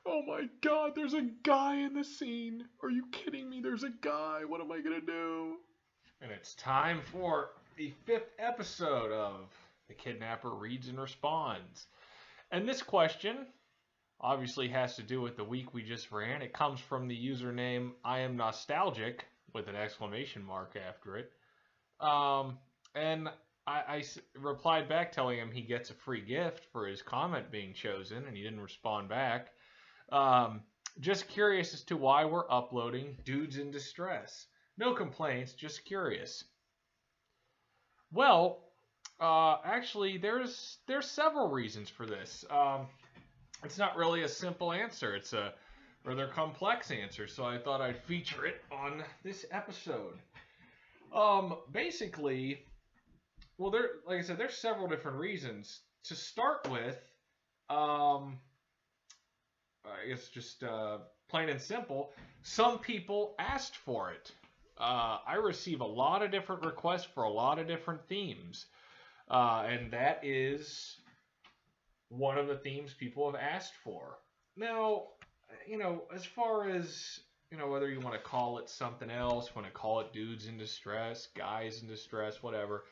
Oh my god, there's a guy in the scene. Are you kidding me? There's a guy. What am I gonna do? And it's time for the fifth episode of The Kidnapper Reads and Responds. And this question obviously has to do with the week we just ran. It comes from the username I am nostalgic with an exclamation mark after it. And I replied back telling him he gets a free gift for his comment being chosen, and he didn't respond back. Um, just curious as to why we're uploading Dudes in Distress. No complaints, just curious. Well, actually, there's several reasons for this. It's not really a simple answer. It's a rather complex answer, so I thought I'd feature it on this episode. Basically, well, like I said, there's several different reasons. To start with, I guess just plain and simple, some people asked for it. I receive a lot of different requests for a lot of different themes, and that is one of the themes people have asked for. Now, as far as whether you want to call it something else, want to call it dudes in distress, guys in distress, whatever,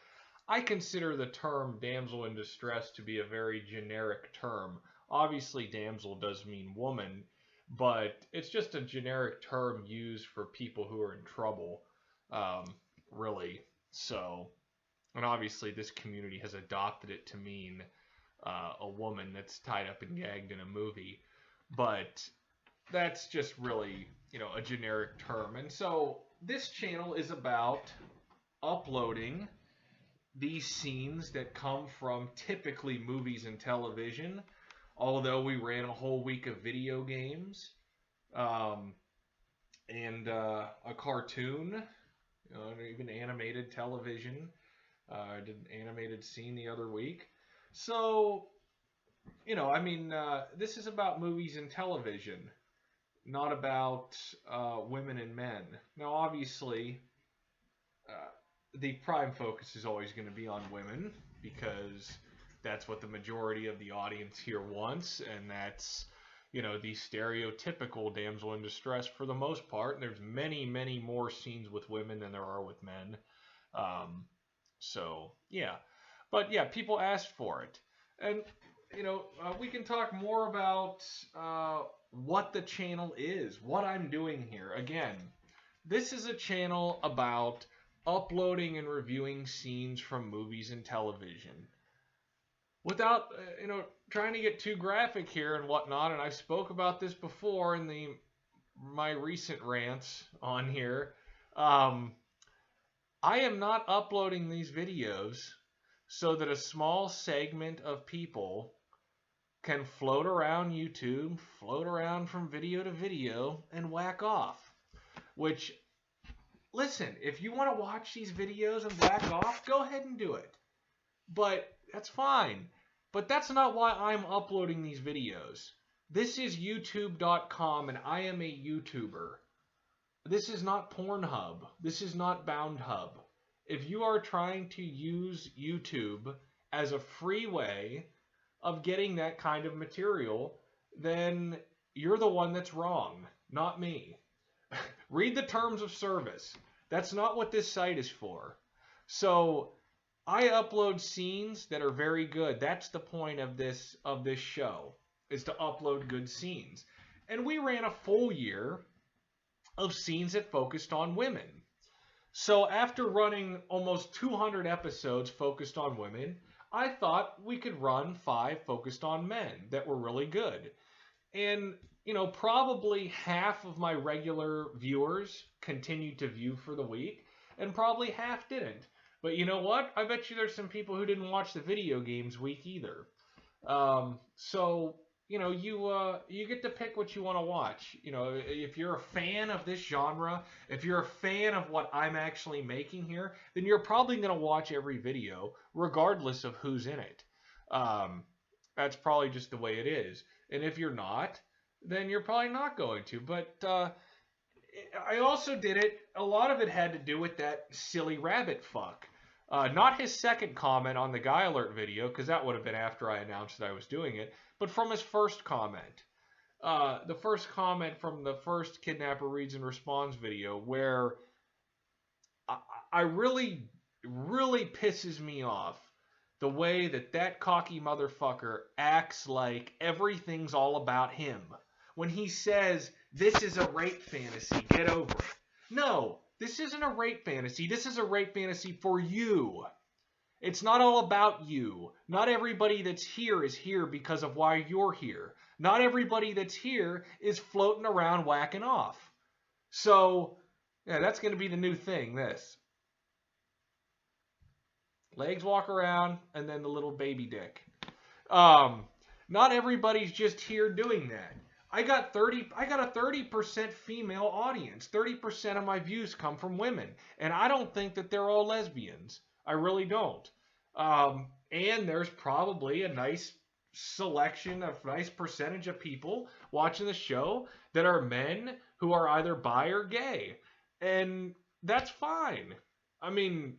I consider the term damsel in distress to be a very generic term. Obviously, damsel does mean woman, but it's just a generic term used for people who are in trouble, really. So, and obviously, this community has adopted it to mean a woman that's tied up and gagged in a movie. But that's just really, a generic term. And so, this channel is about uploading these scenes that come from typically movies and television, although we ran a whole week of video games, and a cartoon, even animated television. I did an animated scene the other week. So, this is about movies and television, not about women and men. Now, obviously, the prime focus is always going to be on women because that's what the majority of the audience here wants, and that's the stereotypical damsel in distress for the most part. And there's many, many more scenes with women than there are with men. So yeah, but yeah, people asked for it, and we can talk more about what the channel is, what I'm doing here. Again, this is a channel about uploading and reviewing scenes from movies and television without trying to get too graphic here and whatnot. And I spoke about this before in my recent rants on here. I am not uploading these videos so that a small segment of people can float around YouTube, float around from video to video, and whack off. Which, listen, if you want to watch these videos and whack off, go ahead and do it. But that's fine. But that's not why I'm uploading these videos. This is YouTube.com, and I am a YouTuber. This is not Pornhub. This is not BoundHub. If you are trying to use YouTube as a free way of getting that kind of material, then you're the one that's wrong, not me. Read the terms of service. That's not what this site is for. So I upload scenes that are very good. That's the point of this show, is to upload good scenes. And we ran a full year of scenes that focused on women. So after running almost 200 episodes focused on women, I thought we could run 5 focused on men that were really good. And, probably half of my regular viewers continued to view for the week, and probably half didn't. But you know what? I bet you there's some people who didn't watch the video games week either. So, you get to pick what you want to watch. If you're a fan of this genre, if you're a fan of what I'm actually making here, then you're probably going to watch every video, regardless of who's in it. That's probably just the way it is. And if you're not, then you're probably not going to. But I also did it. A lot of it had to do with that silly rabbit fuck. Not his second comment on the Guy Alert video, because that would have been after I announced that I was doing it, but from his first comment. the first comment from the first Kidnapper Reads and Responds video, where I, I really pisses me off the way that cocky motherfucker acts like everything's all about him. When he says, this is a rape fantasy, get over it. No, this isn't a rape fantasy. This is a rape fantasy for you. It's not all about you. Not everybody that's here is here because of why you're here. Not everybody that's here is floating around whacking off. So, yeah, that's going to be the new thing, this. Legs walk around, and then the little baby dick. Not everybody's just here doing that. I got a 30% female audience. 30% of my views come from women, and I don't think that they're all lesbians. I really don't. And there's probably a nice selection, a nice percentage of people watching the show that are men who are either bi or gay, and that's fine. I mean,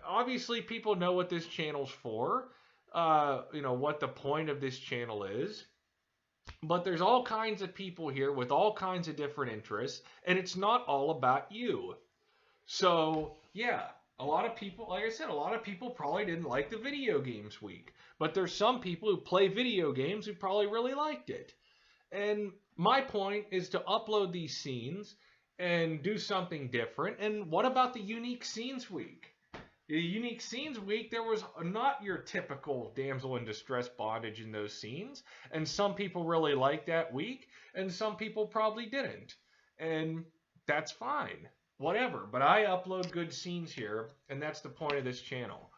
obviously people know what this channel's for, what the point of this channel is. But there's all kinds of people here with all kinds of different interests, and it's not all about you. So, yeah, a lot of people, like I said, a lot of people probably didn't like the video games week. But there's some people who play video games who probably really liked it. And my point is to upload these scenes and do something different. And what about the unique scenes week? The Unique Scenes Week, there was not your typical damsel in distress bondage in those scenes. And some people really liked that week, and some people probably didn't. And that's fine. Whatever. But I upload good scenes here, and that's the point of this channel.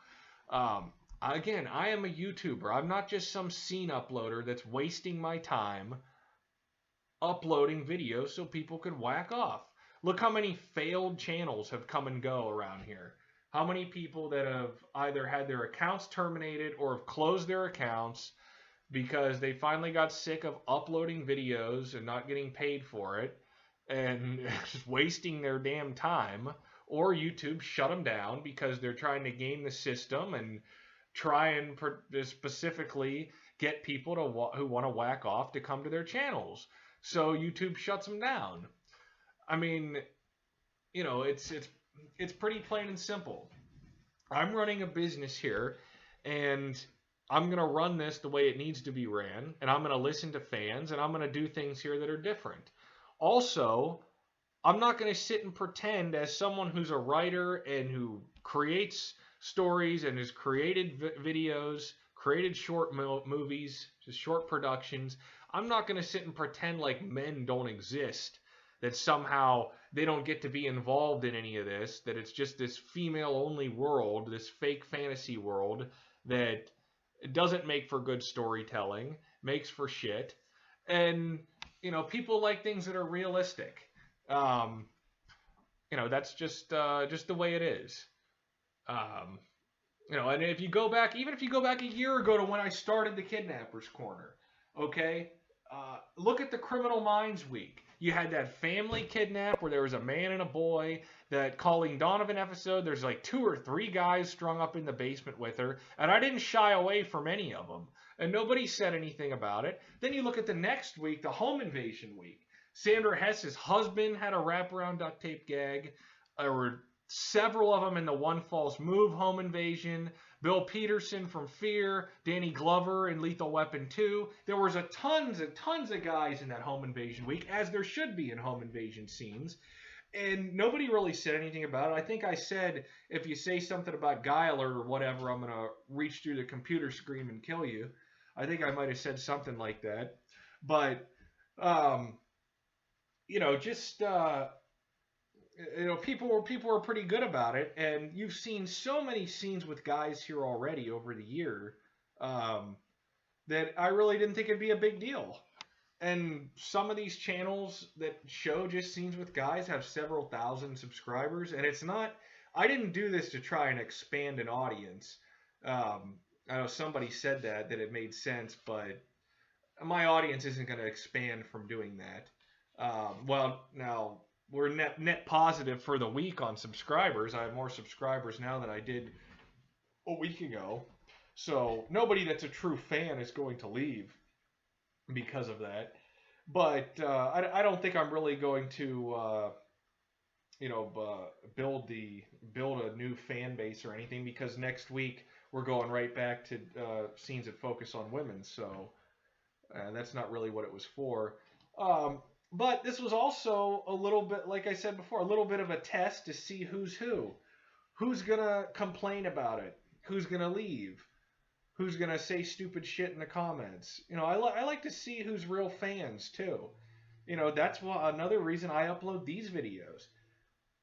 Again, I am a YouTuber. I'm not just some scene uploader that's wasting my time uploading videos so people can whack off. Look how many failed channels have come and go around here. How many people that have either had their accounts terminated or have closed their accounts because they finally got sick of uploading videos and not getting paid for it and just wasting their damn time, or YouTube shut them down because they're trying to game the system and try and specifically get people who want to whack off to come to their channels. So YouTube shuts them down. I mean, it's pretty plain and simple. I'm running a business here, and I'm going to run this the way it needs to be ran, and I'm going to listen to fans, and I'm going to do things here that are different. Also, I'm not going to sit and pretend as someone who's a writer and who creates stories and has created videos, created short movies, just short productions. I'm not going to sit and pretend like men don't exist, that somehow they don't get to be involved in any of this, that it's just this female-only world, this fake fantasy world that doesn't make for good storytelling, makes for shit. And, people like things that are realistic. That's just the way it is. And if you go back, even if you go back a year ago to when I started the Kidnappers Corner, okay? Look at the Criminal Minds Week. You had that family kidnap where there was a man and a boy. That Colleen Donovan episode, there's like 2 or 3 guys strung up in the basement with her, and I didn't shy away from any of them, and nobody said anything about it. Then you look at the next week, the Home Invasion Week. Sandra Hess's husband had a wraparound duct tape gag. There were several of them in the One False Move Home Invasion. Bill Peterson from Fear, Danny Glover in Lethal Weapon 2. There was tons of guys in that Home Invasion Week, as there should be in home invasion scenes. And nobody really said anything about it. I think I said, if you say something about Guile or whatever, I'm going to reach through the computer screen and kill you. I think I might have said something like that. But, people were pretty good about it. And you've seen so many scenes with guys here already over the year that I really didn't think it'd be a big deal. And some of these channels that show just scenes with guys have several thousand subscribers. And it's not, I didn't do this to try and expand an audience. I know somebody said that it made sense, but my audience isn't going to expand from doing that. Now, we're net positive for the week on subscribers. I have more subscribers now than I did a week ago. So nobody that's a true fan is going to leave because of that. But I don't think I'm really going to you know build a new fan base or anything, because next week we're going right back to scenes that focus on women. So that's not really what it was for. Um, but this was also a little bit, like I said before, a little bit of a test to see who's who. Who's gonna complain about it? Who's gonna leave? Who's gonna say stupid shit in the comments? I like to see who's real fans too. That's another reason I upload these videos.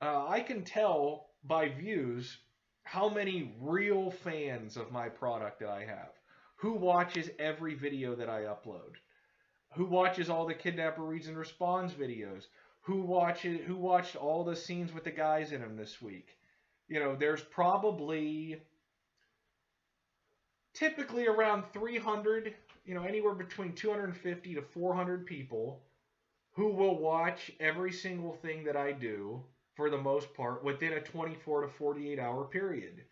I can tell by views how many real fans of my product that I have. Who watches every video that I upload? Who watches all the Kidnapper Reads and Responds videos? Who watched all the scenes with the guys in them this week? There's probably typically around 300, anywhere between 250 to 400 people who will watch every single thing that I do for the most part within a 24 to 48 hour period.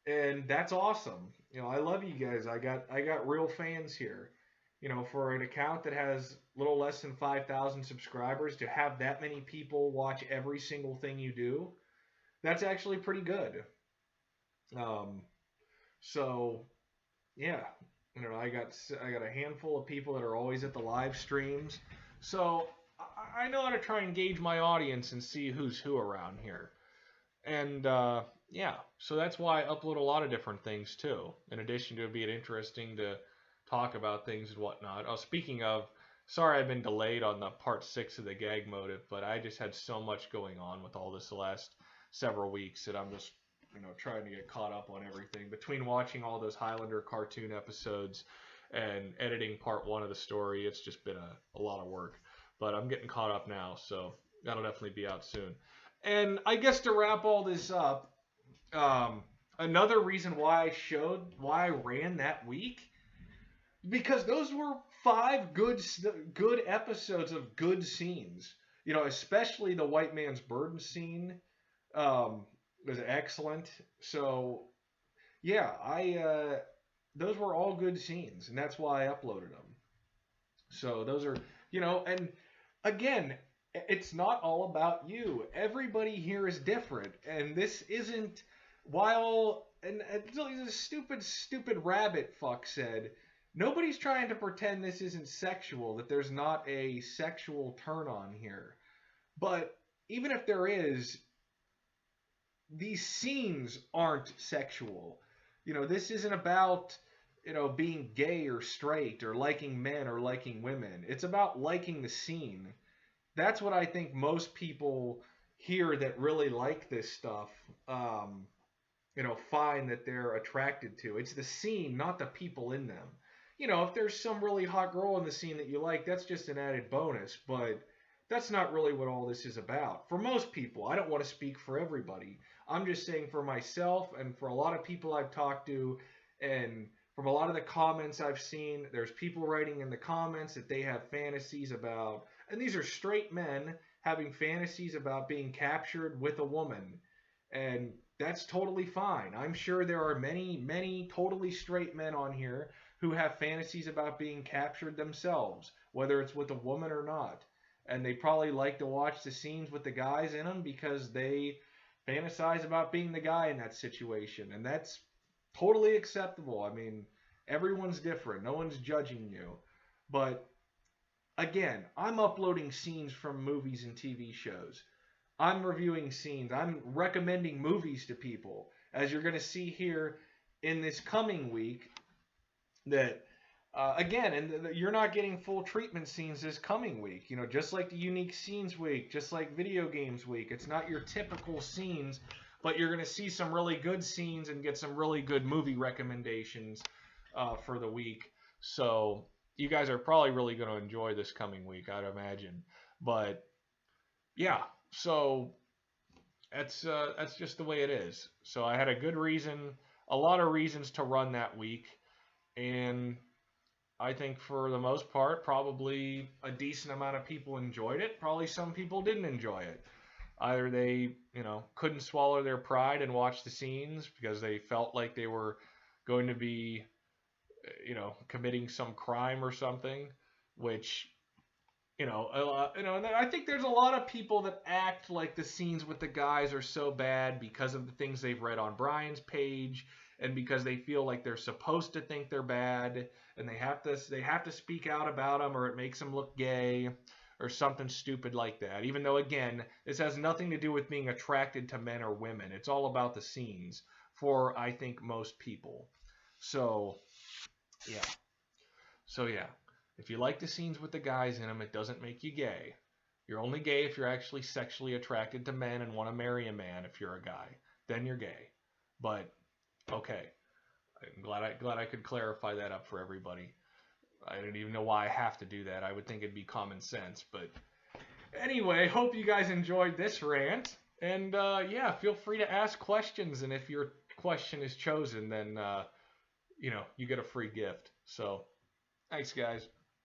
And that's awesome. I love you guys. I got real fans here. For an account that has little less than 5,000 subscribers, to have that many people watch every single thing you do, that's actually pretty good. Um, so yeah, I got a handful of people that are always at the live streams. So I know how to try and gauge my audience and see who's who around here. And yeah, so that's why I upload a lot of different things too. In addition to it being interesting to talk about things and whatnot. Oh, speaking of, sorry I've been delayed on the part 6 of the gag motive, but I just had so much going on with all this the last several weeks that I'm just trying to get caught up on everything. Between watching all those Highlander cartoon episodes and editing part 1 of the story, it's just been a lot of work. But I'm getting caught up now, so that'll definitely be out soon. And I guess to wrap all this up, um, another reason why I ran that week, because those were 5 good episodes of good scenes. Especially the white man's burden scene was excellent. So yeah, I those were all good scenes, and that's why I uploaded them. So those are, and again, it's not all about you. Everybody here is different, and this isn't. While and the stupid rabbit fuck said, nobody's trying to pretend this isn't sexual. That there's not a sexual turn on here, but even if there is, these scenes aren't sexual. This isn't about being gay or straight or liking men or liking women. It's about liking the scene. That's what I think most people here that really like this stuff, find that they're attracted to. It's the scene, not the people in them. If there's some really hot girl in the scene that you like, that's just an added bonus, but that's not really what all this is about. For most people, I don't want to speak for everybody. I'm just saying for myself and for a lot of people I've talked to, and from a lot of the comments I've seen, there's people writing in the comments that they have fantasies about, and these are straight men having fantasies about being captured with a woman. And that's totally fine. I'm sure there are many, many totally straight men on here who have fantasies about being captured themselves, whether it's with a woman or not. And they probably like to watch the scenes with the guys in them because they fantasize about being the guy in that situation. And that's totally acceptable. I mean, everyone's different. No one's judging you. But again, I'm uploading scenes from movies and TV shows. I'm reviewing scenes. I'm recommending movies to people. As you're going to see here in this coming week, that again, and you're not getting full treatment scenes this coming week. Just like the unique scenes week, just like video games week. It's not your typical scenes, but you're going to see some really good scenes and get some really good movie recommendations for the week. So you guys are probably really going to enjoy this coming week, I'd imagine. But yeah, so that's just the way it is. So I had a lot of reasons to run that week, and I think for the most part, probably a decent amount of people enjoyed it. Probably some people didn't enjoy it. Either they, couldn't swallow their pride and watch the scenes because they felt like they were going to be, committing some crime or something, which And I think there's a lot of people that act like the scenes with the guys are so bad because of the things they've read on Brian's page, and because they feel like they're supposed to think they're bad, and they have to speak out about them, or it makes them look gay, or something stupid like that. Even though, again, this has nothing to do with being attracted to men or women. It's all about the scenes for, I think, most people. So yeah. So yeah, if you like the scenes with the guys in them, it doesn't make you gay. You're only gay if you're actually sexually attracted to men and want to marry a man. If you're a guy, then you're gay. But okay, I'm glad I could clarify that up for everybody. I don't even know why I have to do that. I would think it'd be common sense. But anyway, hope you guys enjoyed this rant. And yeah, feel free to ask questions. And if your question is chosen, then you get a free gift. So thanks, guys.